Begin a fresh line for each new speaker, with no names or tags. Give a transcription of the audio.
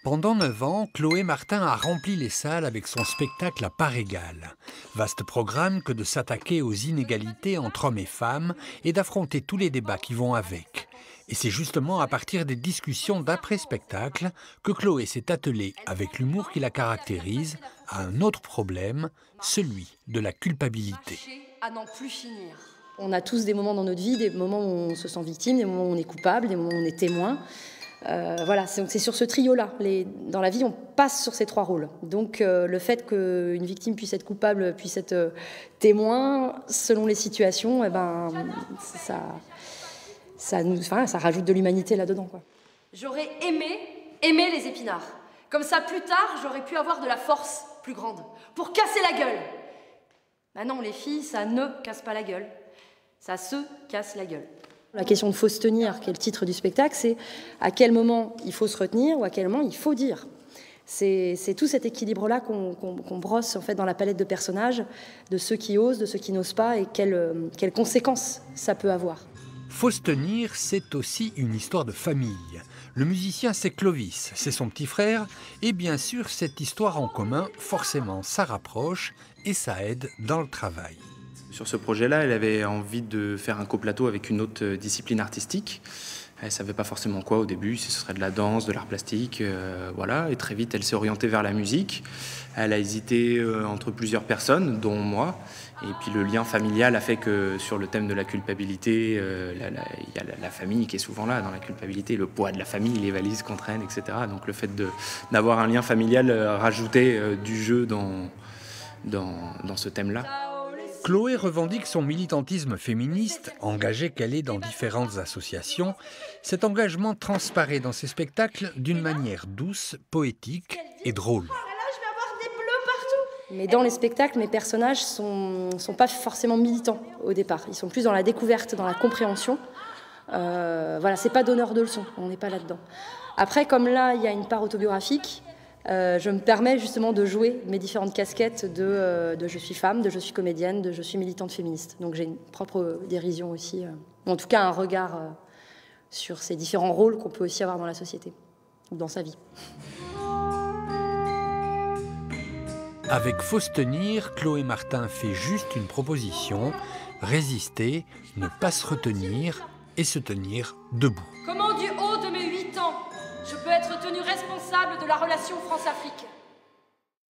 Pendant 9 ans, Chloé Martin a rempli les salles avec son spectacle à part égale. Vaste programme que de s'attaquer aux inégalités entre hommes et femmes et d'affronter tous les débats qui vont avec. Et c'est justement à partir des discussions d'après-spectacle que Chloé s'est attelée, avec l'humour qui la caractérise, à un autre problème, celui de la culpabilité.
À n'en plus finir.
On a tous des moments dans notre vie, des moments où on se sent victime, des moments où on est coupable, des moments où on est témoin. Voilà, c'est sur ce trio-là. Dans la vie, on passe sur ces trois rôles. Donc le fait qu'une victime puisse être coupable, puisse être témoin, selon les situations, eh ben, ça rajoute de l'humanité là-dedans, quoi.
J'aurais aimé les épinards. Comme ça, plus tard, j'aurais pu avoir de la force plus grande pour casser la gueule. Ah non, les filles, ça ne casse pas la gueule. Ça se casse la gueule.
La question de faut se tenir, qui est le titre du spectacle, c'est à quel moment il faut se retenir ou à quel moment il faut dire. C'est tout cet équilibre-là qu'on brosse en fait dans la palette de personnages, de ceux qui osent, de ceux qui n'osent pas et quelles conséquences ça peut avoir.
Faut se tenir, c'est aussi une histoire de famille. Le musicien, c'est Clovis, c'est son petit frère, et bien sûr, cette histoire en commun, forcément, ça rapproche et ça aide dans le travail.
Sur ce projet-là, elle avait envie de faire un coplateau avec une autre discipline artistique. Elle ne savait pas forcément quoi au début, si ce serait de la danse, de l'art plastique, voilà. Et très vite, elle s'est orientée vers la musique. Elle a hésité entre plusieurs personnes, dont moi. Et puis le lien familial a fait que sur le thème de la culpabilité, il y a la famille qui est souvent là dans la culpabilité, le poids de la famille, les valises qu'on traîne, etc. Donc le fait d'avoir un lien familial rajouté du jeu dans ce thème-là.
Chloé revendique son militantisme féministe, engagée qu'elle est dans différentes associations. Cet engagement transparaît dans ses spectacles d'une manière douce, poétique et drôle.
Mais dans les spectacles, mes personnages sont pas forcément militants au départ. Ils sont plus dans la découverte, dans la compréhension. Voilà, c'est pas donneur de leçons, on n'est pas là-dedans. Après, comme là, il y a une part autobiographique, je me permets justement de jouer mes différentes casquettes de je suis femme, de je suis comédienne, de je suis militante féministe. Donc j'ai une propre dérision aussi, ou en tout cas un regard sur ces différents rôles qu'on peut aussi avoir dans la société, ou dans sa vie.
Avec Faut se tenir, Chloé Martin fait juste une proposition, résister, ne pas se retenir et se tenir debout.
Comment du haut de mes 8 ans, je peux être tenue responsable de la relation France-Afrique ?